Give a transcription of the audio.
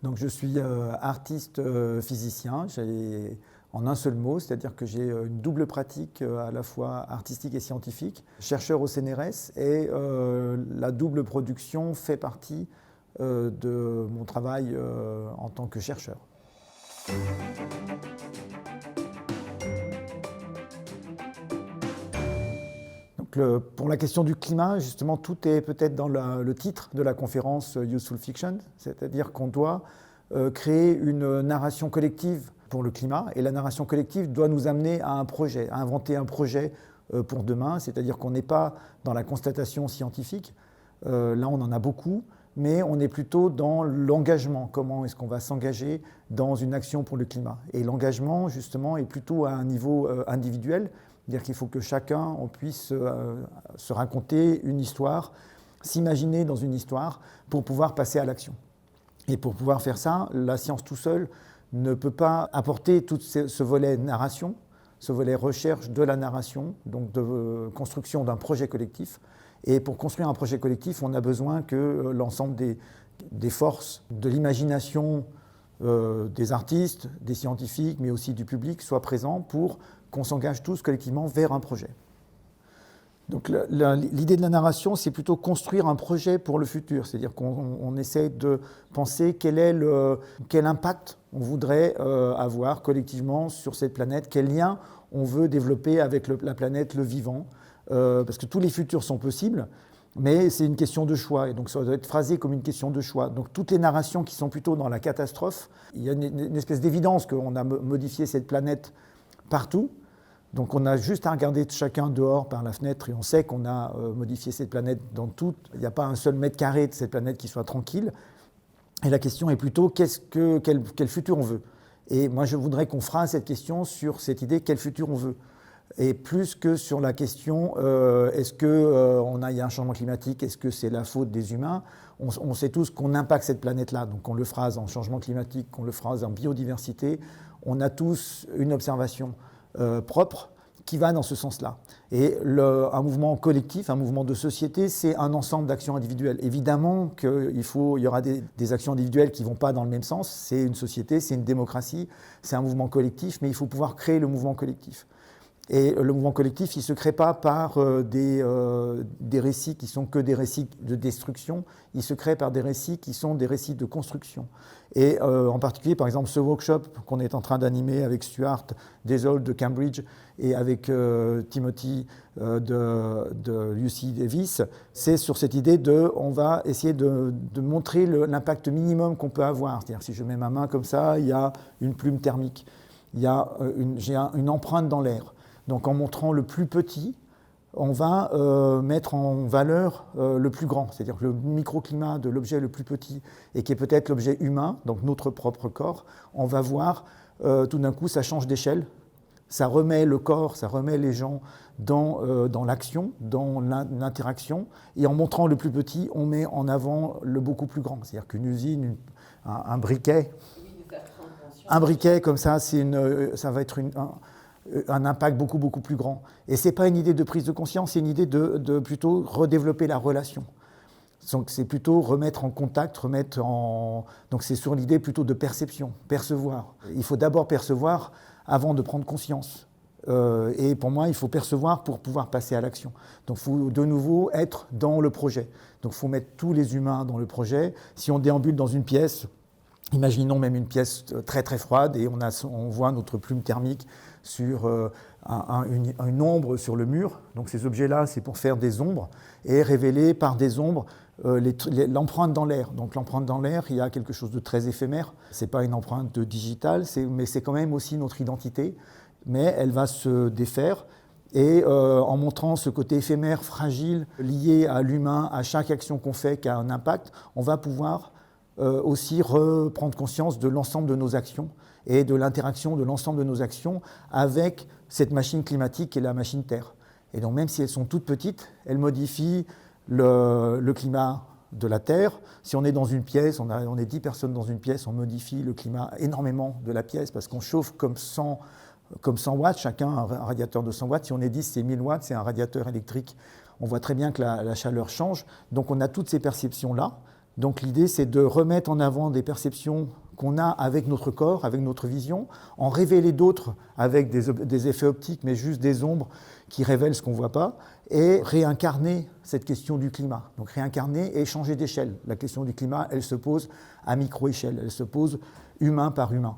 Donc je suis artiste physicien, en un seul mot, c'est-à-dire que j'ai une double pratique à la fois artistique et scientifique, chercheur au CNRS, et la double production fait partie de mon travail en tant que chercheur. Pour la question du climat, justement, tout est peut-être dans le titre de la conférence Useful Fiction, c'est-à-dire qu'on doit créer une narration collective pour le climat, et la narration collective doit nous amener à un projet, à inventer un projet pour demain, c'est-à-dire qu'on n'est pas dans la constatation scientifique, là on en a beaucoup, mais on est plutôt dans l'engagement, comment est-ce qu'on va s'engager dans une action pour le climat. Et l'engagement, justement, est plutôt à un niveau individuel, c'est-à-dire qu'il faut que chacun on puisse se raconter une histoire, s'imaginer dans une histoire pour pouvoir passer à l'action. Et pour pouvoir faire ça, la science tout seul ne peut pas apporter tout ce volet narration, ce volet recherche de la narration, donc de construction d'un projet collectif. Et pour construire un projet collectif, on a besoin que l'ensemble des forces de l'imagination des artistes, des scientifiques, mais aussi du public soient présents pour qu'on s'engage tous collectivement vers un projet. Donc l'idée de la narration, c'est plutôt construire un projet pour le futur, c'est-à-dire qu'on essaie de penser quel impact on voudrait avoir collectivement sur cette planète, quel lien on veut développer avec la planète, le vivant, parce que tous les futurs sont possibles, mais c'est une question de choix, et donc ça doit être phrasé comme une question de choix. Donc toutes les narrations qui sont plutôt dans la catastrophe, il y a une espèce d'évidence qu'on a modifié cette planète partout. Donc on a juste à regarder chacun dehors par la fenêtre et on sait qu'on a modifié cette planète dans tout. Il n'y a pas un seul mètre carré de cette planète qui soit tranquille. Et la question est plutôt quel futur on veut. Et moi je voudrais qu'on phrase cette question sur cette idée quel futur on veut. Et plus que sur la question est-ce qu'il y a un changement climatique, est-ce que c'est la faute des humains, on sait tous qu'on impacte cette planète-là. Donc on le phrase en changement climatique, on le phrase en biodiversité. On a tous une observation propre qui va dans ce sens-là. Et un mouvement collectif, un mouvement de société, c'est un ensemble d'actions individuelles. Évidemment qu'il y aura des actions individuelles qui ne vont pas dans le même sens. C'est une société, c'est une démocratie, c'est un mouvement collectif, mais il faut pouvoir créer le mouvement collectif. Et le mouvement collectif, il ne se crée pas par des récits qui sont que des récits de destruction, il se crée par des récits qui sont des récits de construction. Et en particulier, par exemple, ce workshop qu'on est en train d'animer avec Stuart Desold de Cambridge et avec Timothy de UC Davis, c'est sur cette idée on va essayer de montrer l'impact minimum qu'on peut avoir. C'est-à-dire si je mets ma main comme ça, il y a une plume thermique, j'ai une empreinte dans l'air. Donc en montrant le plus petit, on va mettre en valeur le plus grand, c'est-à-dire le microclimat de l'objet le plus petit et qui est peut-être l'objet humain, donc notre propre corps. On va voir tout d'un coup ça change d'échelle, ça remet le corps, ça remet les gens dans l'action, dans l'interaction, et en montrant le plus petit, on met en avant le beaucoup plus grand, c'est-à-dire qu'une usine, un briquet comme ça, ça va être un impact beaucoup, beaucoup plus grand. Et ce n'est pas une idée de prise de conscience, c'est une idée de plutôt redévelopper la relation. Donc c'est plutôt remettre en contact, donc c'est sur l'idée plutôt de perception, percevoir. Il faut d'abord percevoir avant de prendre conscience. Et pour moi, il faut percevoir pour pouvoir passer à l'action. Donc il faut de nouveau être dans le projet. Donc il faut mettre tous les humains dans le projet. Si on déambule dans une pièce, imaginons même une pièce très très froide et on voit notre plume thermique sur une ombre sur le mur. Donc ces objets-là, c'est pour faire des ombres et révéler par des ombres l'empreinte dans l'air. Donc l'empreinte dans l'air, il y a quelque chose de très éphémère. Ce n'est pas une empreinte digitale, mais c'est quand même aussi notre identité. Mais elle va se défaire. Et en montrant ce côté éphémère, fragile, lié à l'humain, à chaque action qu'on fait qui a un impact, on va pouvoir aussi reprendre conscience de l'ensemble de nos actions et de l'interaction de l'ensemble de nos actions avec cette machine climatique qui est la machine Terre. Et donc même si elles sont toutes petites, elles modifient le climat de la Terre. Si on est dans une pièce, on est 10 personnes dans une pièce, on modifie le climat énormément de la pièce parce qu'on chauffe comme 100 watts, chacun un radiateur de 100 watts. Si on est 10, c'est 1000 watts, c'est un radiateur électrique. On voit très bien que la chaleur change. Donc on a toutes ces perceptions-là. Donc l'idée, c'est de remettre en avant des perceptions qu'on a avec notre corps, avec notre vision, en révéler d'autres avec des effets optiques, mais juste des ombres qui révèlent ce qu'on ne voit pas, et réincarner cette question du climat. Donc réincarner et changer d'échelle. La question du climat, elle se pose à micro-échelle, elle se pose humain par humain.